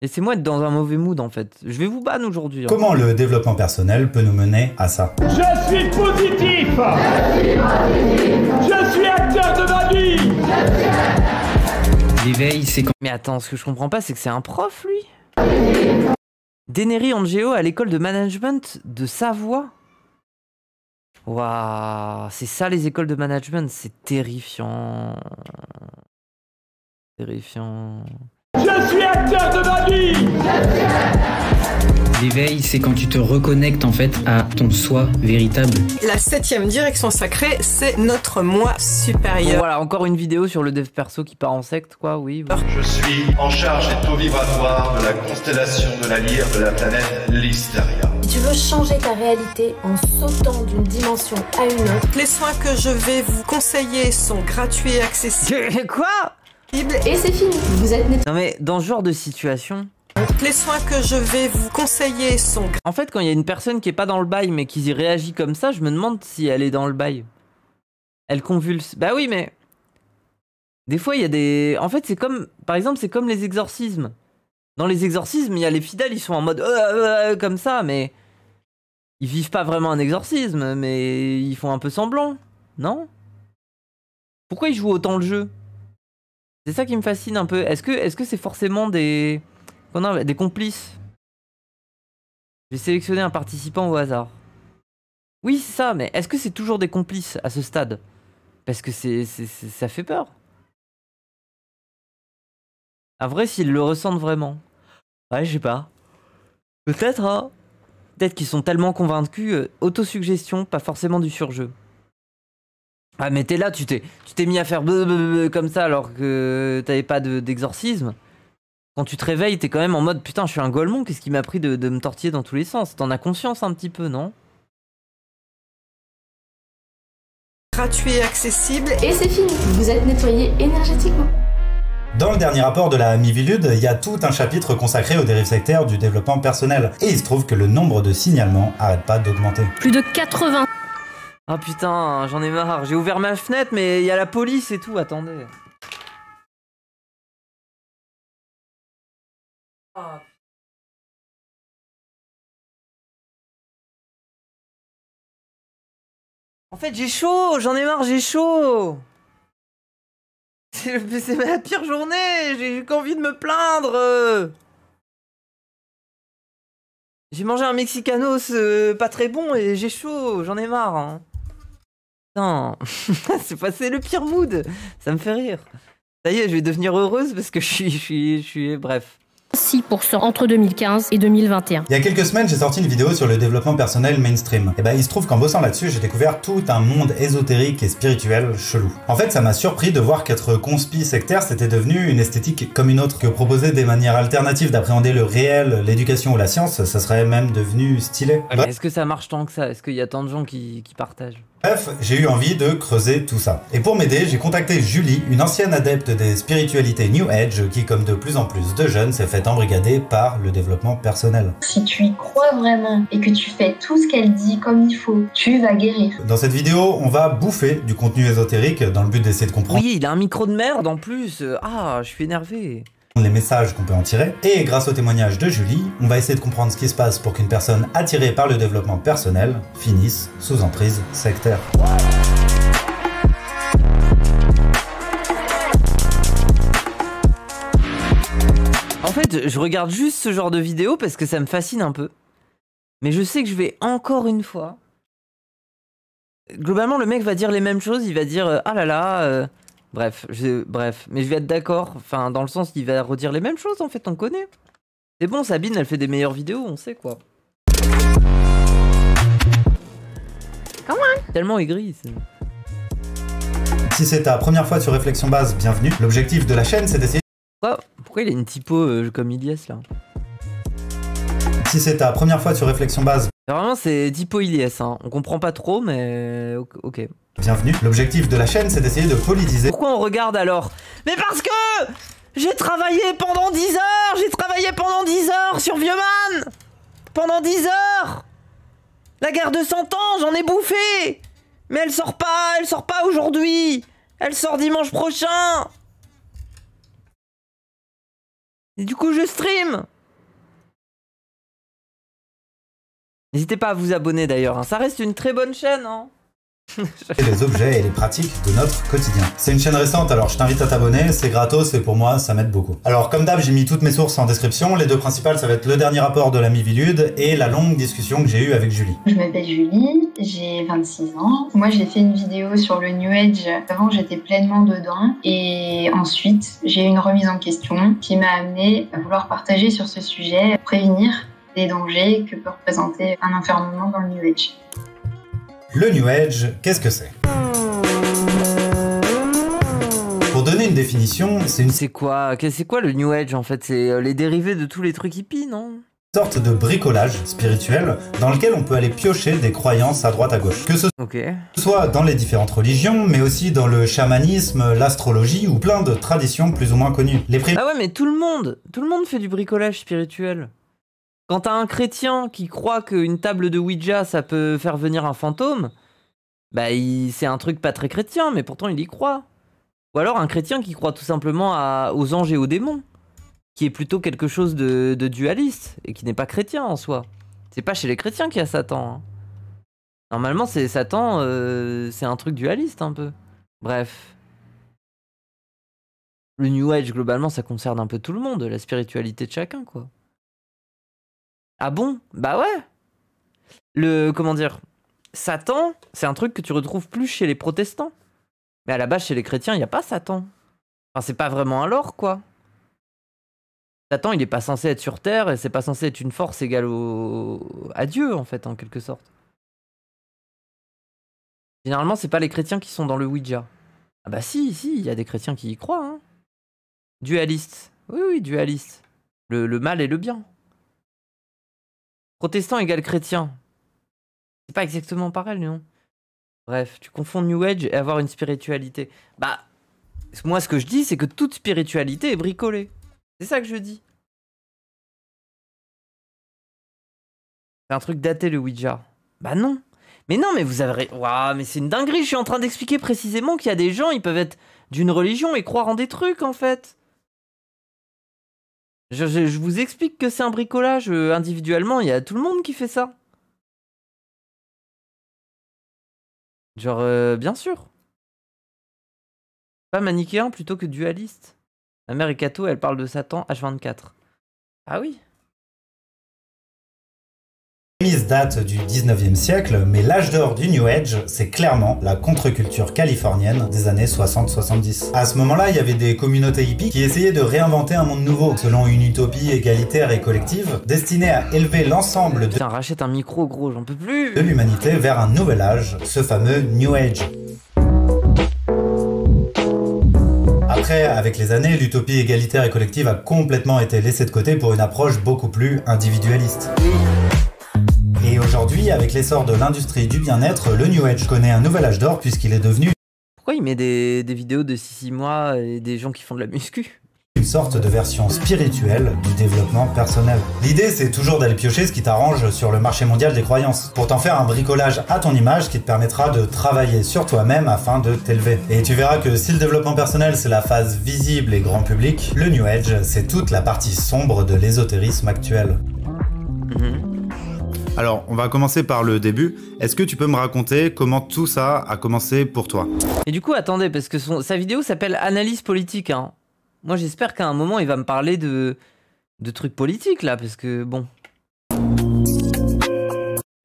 Laissez-moi être dans un mauvais mood en fait. Je vais vous ban aujourd'hui. Comment le développement personnel peut nous mener à ça? Je suis positif. Je suis acteur de ma vie. L'éveil, c'est quand... Mais attends, ce que je comprends pas, c'est que c'est un prof lui. Deneri Angeo à l'école de management de Savoie. Waouh, c'est ça les écoles de management, c'est terrifiant. Terrifiant. Je suis acteur de ma vie. L'éveil, c'est quand tu te reconnectes en fait à ton soi véritable. La 7e direction sacrée, c'est notre moi supérieur. Bon, voilà, encore une vidéo sur le dev perso qui part en secte, quoi, oui. Je suis en charge des taux vibratoires de la constellation de la lyre de la planète Listeria. Si tu veux changer ta réalité en sautant d'une dimension à une autre, Les soins que je vais vous conseiller sont gratuits et accessibles. Quoi? et c'est fini. Vous êtes net. Non mais, dans ce genre de situation... Les soins que je vais vous conseiller sont... En fait, quand il y a une personne qui est pas dans le bail, mais qui y réagit comme ça, je me demande si elle est dans le bail. Elle convulse. Bah oui, mais... Des fois, il y a des... En fait, c'est comme... Par exemple, c'est comme les exorcismes. Dans les exorcismes, il y a les fidèles, ils sont en mode... comme ça, mais... Ils vivent pas vraiment un exorcisme, mais ils font un peu semblant. Non? Pourquoi ils jouent autant le jeu? C'est ça qui me fascine un peu. Est-ce que c'est forcément des... des complices? J'ai sélectionné un participant au hasard. Oui, c'est ça, mais est-ce que c'est toujours des complices à ce stade? Parce que ça fait peur. À vrai, s'ils le ressentent vraiment. Ouais, je sais pas. Peut-être, hein. Peut-être qu'ils sont tellement convaincus. Autosuggestion, pas forcément du surjeu. Ah, mais t'es là, tu t'es mis à faire comme ça alors que t'avais pas d'exorcisme. Quand tu te réveilles, t'es quand même en mode putain, je suis un golemon, qu'est-ce qui m'a pris de me tortiller dans tous les sens? T'en as conscience un petit peu, non? Gratuits et accessibles. Et c'est fini. Vous êtes nettoyé énergétiquement. Dans le dernier rapport de la Mivilude, il y a tout un chapitre consacré aux dérives sectaires du développement personnel. Et il se trouve que le nombre de signalements arrête pas d'augmenter. Plus de 80. Ah putain, j'en ai marre. J'ai ouvert ma fenêtre, mais il y a la police et tout, attendez. En fait, j'ai chaud, j'en ai marre, j'ai chaud. C'est ma pire journée, j'ai qu'envie de me plaindre. J'ai mangé un mexicanos pas très bon et j'ai chaud, j'en ai marre. Hein. Putain, c'est le pire mood, ça me fait rire. Ça y est, je vais devenir heureuse parce que je suis bref. 6% entre 2015 et 2021. Il y a quelques semaines, j'ai sorti une vidéo sur le développement personnel mainstream. Et bah, il se trouve qu'en bossant là-dessus, j'ai découvert tout un monde ésotérique et spirituel chelou. En fait, ça m'a surpris de voir qu'être conspi sectaire, c'était devenu une esthétique comme une autre, que proposer des manières alternatives d'appréhender le réel, l'éducation ou la science, ça serait même devenu stylé. Est-ce que ça marche tant que ça? Est-ce qu'il y a tant de gens qui partagent? Bref, j'ai eu envie de creuser tout ça. Et pour m'aider, j'ai contacté Julie, une ancienne adepte des spiritualités New Age, qui, comme de plus en plus de jeunes, s'est fait embrigader par le développement personnel. Si tu y crois vraiment et que tu fais tout ce qu'elle dit comme il faut, tu vas guérir. Dans cette vidéo, on va bouffer du contenu ésotérique dans le but d'essayer de comprendre. Oui, il a un micro de merde en plus. Ah, je suis énervé. Les messages qu'on peut en tirer. Et grâce au témoignage de Julie, on va essayer de comprendre ce qui se passe pour qu'une personne attirée par le développement personnel finisse sous emprise sectaire. En fait, je regarde juste ce genre de vidéo parce que ça me fascine un peu. Mais je sais que je vais encore une fois... Globalement, le mec va dire les mêmes choses. Il va dire ah là là... Bref, mais je vais être d'accord. Enfin, dans le sens qu'il va redire les mêmes choses, en fait, on connaît. C'est bon, Sabine, elle fait des meilleures vidéos, on sait quoi. Comment? Tellement aigri, c'est... Si c'est ta première fois sur Réflexion Base, bienvenue. L'objectif de la chaîne, c'est d'essayer... Pourquoi il a une typo comme Ilias, là? Si c'est ta première fois sur Réflexion Base... Vraiment, c'est typo Ilias, hein. On comprend pas trop, mais... Ok. Bienvenue. L'objectif de la chaîne, c'est d'essayer de politiser... Pourquoi on regarde alors? Mais parce que j'ai travaillé pendant 10 heures. J'ai travaillé pendant 10 heures sur Vieuxman. Pendant 10 heures. La guerre de 100 ans, j'en ai bouffé. Mais elle sort pas aujourd'hui. Elle sort dimanche prochain. Et du coup, je stream. N'hésitez pas à vous abonner d'ailleurs, hein. Ça reste une très bonne chaîne, hein. Les objets et les pratiques de notre quotidien. C'est une chaîne récente, alors je t'invite à t'abonner, c'est gratos et pour moi ça m'aide beaucoup. Alors comme d'hab, j'ai mis toutes mes sources en description, les deux principales ça va être le dernier rapport de l'ami Vilude et la longue discussion que j'ai eue avec Julie. Je m'appelle Julie, j'ai 26 ans. Moi j'ai fait une vidéo sur le New Age, avant j'étais pleinement dedans et ensuite j'ai eu une remise en question qui m'a amené à vouloir partager sur ce sujet, prévenir des dangers que peut représenter un enfermement dans le New Age. Le New Age, qu'est-ce que c'est? Pour donner une définition, c'est une C'est quoi le New Age en fait? C'est les dérivés de tous les trucs hippies, non? sorte de bricolage spirituel dans lequel on peut aller piocher des croyances à droite à gauche. Que ce soit dans les différentes religions, mais aussi dans le chamanisme, l'astrologie ou plein de traditions plus ou moins connues. Ah ouais, mais tout le monde fait du bricolage spirituel. Quand t'as un chrétien qui croit qu'une table de Ouija ça peut faire venir un fantôme, bah c'est un truc pas très chrétien, mais pourtant il y croit. Ou alors un chrétien qui croit tout simplement aux anges et aux démons, qui est plutôt quelque chose de dualiste, et qui n'est pas chrétien en soi. C'est pas chez les chrétiens qu'il y a Satan, hein. Normalement c'est Satan, c'est un truc dualiste un peu. Bref. Le New Age globalement ça concerne un peu tout le monde, la spiritualité de chacun quoi. Ah bon? Bah ouais. Comment dire? Satan, c'est un truc que tu retrouves plus chez les protestants. Mais à la base, chez les chrétiens, il n'y a pas Satan. Enfin, c'est pas vraiment un lore, quoi. Satan, il est pas censé être sur Terre, et c'est pas censé être une force égale à Dieu, en fait, en quelque sorte. Généralement, c'est pas les chrétiens qui sont dans le Ouija. Ah bah si, il y a des chrétiens qui y croient, hein. Dualiste. Oui, dualiste. Le mal et le bien. Protestant égale chrétien. C'est pas exactement pareil, non? Bref, tu confonds New Age et avoir une spiritualité. Bah, moi ce que je dis, c'est que toute spiritualité est bricolée. C'est ça que je dis. C'est un truc daté le Ouija. Bah non. Mais non, mais vous avez... Waouh, mais c'est une dinguerie, je suis en train d'expliquer précisément qu'il y a des gens, ils peuvent être d'une religion et croire en des trucs, en fait. Je vous explique que c'est un bricolage individuellement, il y a tout le monde qui fait ça. Genre, bien sûr. Pas manichéen plutôt que dualiste. Ma mère est catho, elle parle de Satan H24. Ah oui. Date du 19e siècle, mais l'âge d'or du New Age, c'est clairement la contre-culture californienne des années 60-70. À ce moment-là, il y avait des communautés hippies qui essayaient de réinventer un monde nouveau, selon une utopie égalitaire et collective, destinée à élever l'ensemble de... Putain, rachète un micro, gros, j'en peux plus. De l'humanité vers un nouvel âge, ce fameux New Age. Après, avec les années, l'utopie égalitaire et collective a complètement été laissée de côté pour une approche beaucoup plus individualiste. Et aujourd'hui, avec l'essor de l'industrie du bien-être, le New Age connaît un nouvel âge d'or puisqu'il est devenu... Pourquoi il met des vidéos de 6 mois et des gens qui font de la muscu? Une sorte de version spirituelle du développement personnel. L'idée, c'est toujours d'aller piocher ce qui t'arrange sur le marché mondial des croyances, pour t'en faire un bricolage à ton image qui te permettra de travailler sur toi-même afin de t'élever. Et tu verras que si le développement personnel, c'est la phase visible et grand public, le New Age, c'est toute la partie sombre de l'ésotérisme actuel. Alors, on va commencer par le début. Est-ce que tu peux me raconter comment tout ça a commencé pour toi? Et du coup, attendez, parce que sa vidéo s'appelle Analyse politique, hein. Moi, j'espère qu'à un moment, il va me parler de trucs politiques, là, parce que, bon...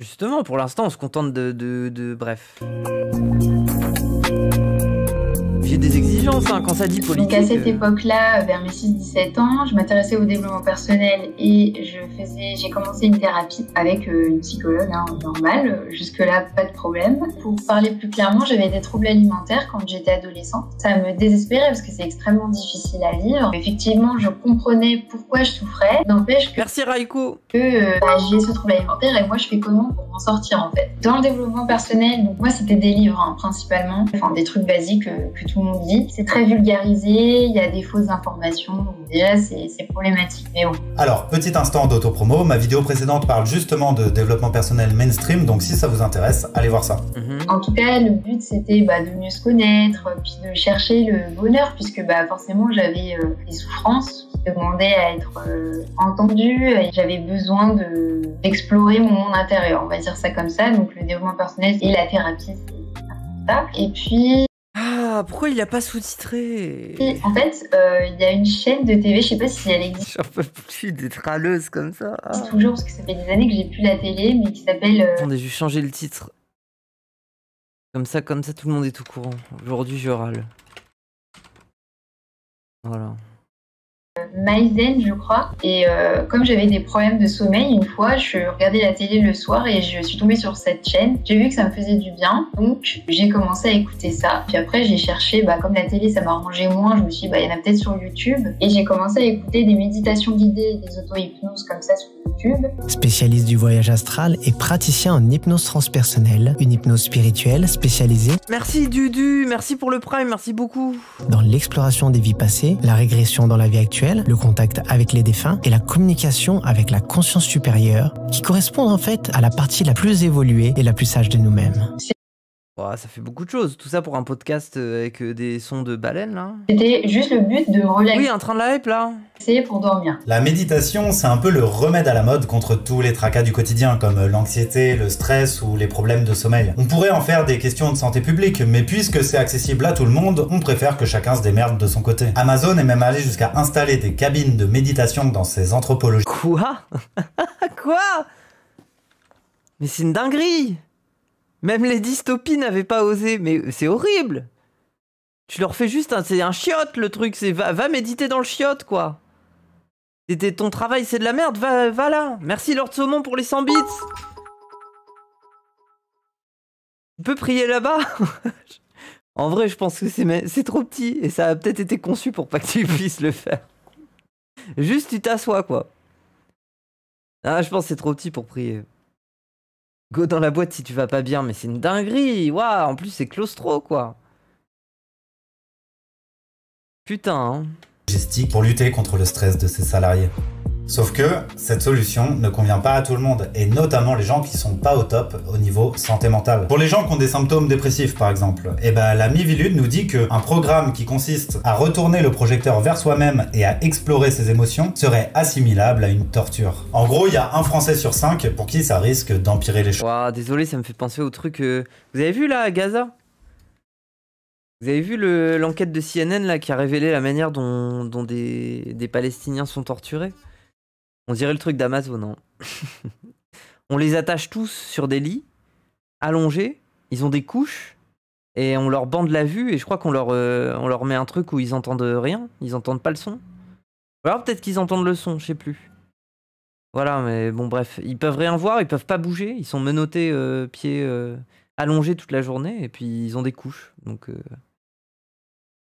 Justement, pour l'instant, on se contente bref... J'ai des exigences hein, quand ça dit politique. Donc à cette époque-là, vers mes 6-17 ans, je m'intéressais au développement personnel et j'ai commencé une thérapie avec une psychologue normale. Jusque-là, pas de problème. Pour parler plus clairement, j'avais des troubles alimentaires quand j'étais adolescente. Ça me désespérait parce que c'est extrêmement difficile à vivre. Effectivement, je comprenais pourquoi je souffrais. N'empêche que... Merci Raiko. J'ai ce trouble alimentaire et moi, je fais comment pour m'en sortir en fait. Dans le développement personnel, donc moi, c'était des livres hein, principalement. Enfin, des trucs basiques que tout le monde dit. C'est très vulgarisé, il y a des fausses informations. Déjà, c'est problématique, mais bon. Alors, petit instant d'autopromo. Ma vidéo précédente parle justement de développement personnel mainstream, donc si ça vous intéresse, allez voir ça. En tout cas, le but, c'était de mieux se connaître, puis de chercher le bonheur, puisque forcément, j'avais des souffrances qui demandais à être entendue et j'avais besoin d'explorer mon monde intérieur, on va dire ça comme ça. Donc le développement personnel et la thérapie, c'est ça. Et puis... Ah, pourquoi il a pas sous-titré? En fait, il y a une chaîne de TV, je sais pas si elle existe. J'en peux plus d'être râleuse comme ça. Toujours, parce que ça fait des années que j'ai plus la télé, mais qui s'appelle... Attendez, je vais changer le titre. Comme ça, tout le monde est au courant. Aujourd'hui, je râle. Voilà. Maïzen, je crois. Et comme j'avais des problèmes de sommeil, une fois, je regardais la télé le soir et je suis tombée sur cette chaîne. J'ai vu que ça me faisait du bien, donc j'ai commencé à écouter ça. Puis après, j'ai cherché, comme la télé, ça m'arrangeait moins, je me suis dit, il y en a peut-être sur YouTube. Et j'ai commencé à écouter des méditations guidées, des auto-hypnoses comme ça sur YouTube. Spécialiste du voyage astral et praticien en hypnose transpersonnelle, une hypnose spirituelle spécialisée. Merci Dudu, merci pour le prime, merci beaucoup. Dans l'exploration des vies passées, la régression dans la vie actuelle, le contact avec les défunts et la communication avec la conscience supérieure qui correspondent en fait à la partie la plus évoluée et la plus sage de nous-mêmes. Oh, ça fait beaucoup de choses, tout ça pour un podcast avec des sons de baleines là. C'était juste le but de me relaxer. Oui, un train de la hype là. C'est pour dormir. La méditation, c'est un peu le remède à la mode contre tous les tracas du quotidien, comme l'anxiété, le stress ou les problèmes de sommeil. On pourrait en faire des questions de santé publique, mais puisque c'est accessible à tout le monde, on préfère que chacun se démerde de son côté. Amazon est même allé jusqu'à installer des cabines de méditation dans ses anthropologies. Quoi? Quoi? Mais c'est une dinguerie! Même les dystopies n'avaient pas osé, mais c'est horrible! Tu leur fais juste c'est un chiotte le truc, c'est va méditer dans le chiotte quoi! Ton travail c'est de la merde, va là! Merci Lord Saumon pour les 100 bits! Tu peux prier là-bas? En vrai, je pense que c'est trop petit et ça a peut-être été conçu pour pas que tu puisses le faire. Juste tu t'assois quoi. Ah, je pense que c'est trop petit pour prier. Go dans la boîte si tu vas pas bien, mais c'est une dinguerie. Waouh, en plus c'est claustro quoi. Putain. Hein. Logistique pour lutter contre le stress de ses salariés. Sauf que cette solution ne convient pas à tout le monde, et notamment les gens qui sont pas au top au niveau santé mentale. Pour les gens qui ont des symptômes dépressifs par exemple, la Mivilude nous dit qu'un programme qui consiste à retourner le projecteur vers soi-même et à explorer ses émotions serait assimilable à une torture. En gros, il y a un Français sur 5 pour qui ça risque d'empirer les choses. Wow, désolé, ça me fait penser au truc... Vous avez vu là, à Gaza? Vous avez vu l'enquête de CNN là qui a révélé la manière dont des Palestiniens sont torturés? On dirait le truc d'Amazon, hein. On les attache tous sur des lits, allongés, ils ont des couches, et on leur bande la vue, et je crois qu'on leur met un truc où ils entendent rien, ils entendent pas le son. Ou alors peut-être qu'ils entendent le son, je sais plus. Voilà, mais bon bref, ils peuvent rien voir, ils peuvent pas bouger, ils sont menottés, pieds allongés toute la journée, et puis ils ont des couches, donc...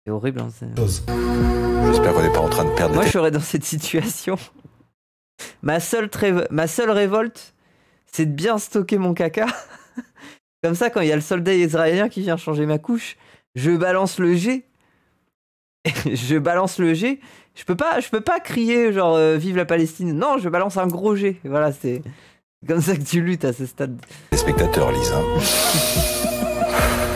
C'est horrible, hein. J'espère qu'on n'est pas en train de perdre... Moi, je serais dans cette situation. Ma seule révolte, c'est de bien stocker mon caca. Comme ça, quand il y a le soldat israélien qui vient changer ma couche, je balance le jet. Je balance le jet. Je peux pas crier genre vive la Palestine. Non, je balance un gros jet. Voilà, c'est comme ça que tu luttes à ce stade. Les spectateurs lisent, hein.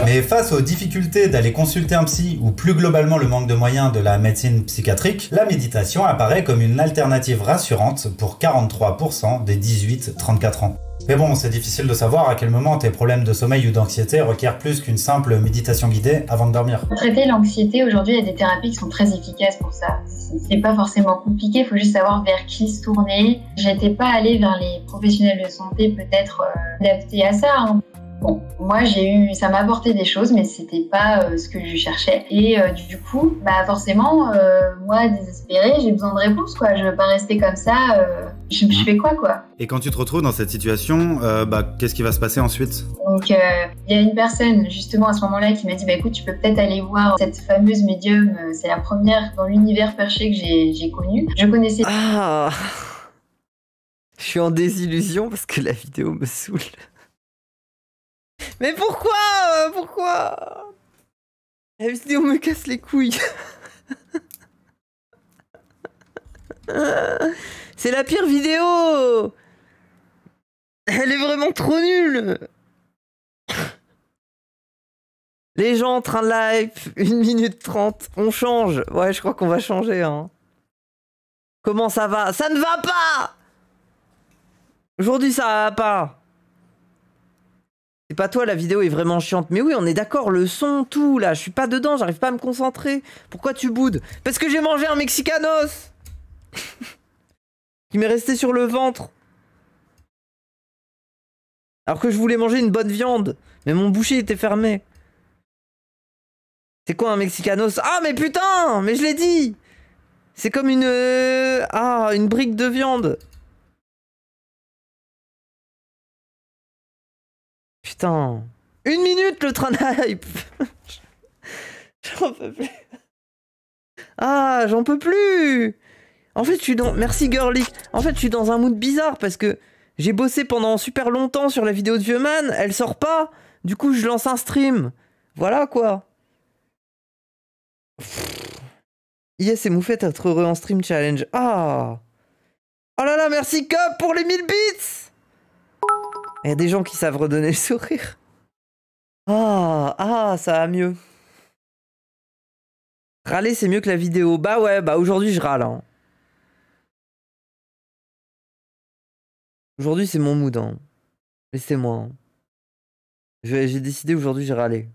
Mais face aux difficultés d'aller consulter un psy ou plus globalement le manque de moyens de la médecine psychiatrique, la méditation apparaît comme une alternative rassurante pour 43% des 18-34 ans. Mais bon, c'est difficile de savoir à quel moment tes problèmes de sommeil ou d'anxiété requièrent plus qu'une simple méditation guidée avant de dormir. Pour traiter l'anxiété, aujourd'hui, il y a des thérapies qui sont très efficaces pour ça. C'est pas forcément compliqué, il faut juste savoir vers qui se tourner. J'étais pas allée vers les professionnels de santé peut-être adaptés à ça, hein. Bon, moi ça m'a apporté des choses, mais c'était pas ce que je cherchais. Et du coup, forcément, moi désespérée, j'ai besoin de réponses, quoi. Je veux pas rester comme ça. Je fais quoi. Et quand tu te retrouves dans cette situation, qu'est-ce qui va se passer ensuite? Donc, il y a une personne justement à ce moment-là qui m'a dit, écoute, tu peux peut-être aller voir cette fameuse médium. C'est la première dans l'univers perché que j'ai connue. Je connaissais. Ah, je suis en désillusion parce que la vidéo me saoule. Mais pourquoi la vidéo me casse les couilles. C'est la pire vidéo. Elle est vraiment trop nulle. Les gens en train de live, 1 minute 30, on change. Ouais, je crois qu'on va changer, hein. Comment ça va? Ça ne va pas! Aujourd'hui, ça va pas. C'est pas toi, la vidéo est vraiment chiante. Mais oui, on est d'accord, le son, tout, là. Je suis pas dedans, j'arrive pas à me concentrer. Pourquoi tu boudes? Parce que j'ai mangé un Mexicanos qui m'est resté sur le ventre. Alors que je voulais manger une bonne viande. Mais mon boucher était fermé. C'est quoi un Mexicanos? Ah, mais putain! Mais je l'ai dit! C'est comme une... une brique de viande. Putain. 1 minute le train de hype. J'en peux plus. Ah, j'en peux plus. En fait, je suis dans... Merci Girly. En fait, je suis dans un mood bizarre parce que j'ai bossé pendant super longtemps sur la vidéo de Vieux Man. Elle sort pas. Du coup, je lance un stream. Voilà quoi. Yes, et Moufette, être heureux en stream challenge. Ah. Oh là là, merci Cop pour les 1000 bits. Il y a des gens qui savent redonner le sourire. Ça va mieux. Râler, c'est mieux que la vidéo. Bah ouais, bah aujourd'hui, je râle. Hein. Aujourd'hui, c'est mon mood. Hein. Laissez-moi. Hein. J'ai décidé aujourd'hui, j'ai râlé.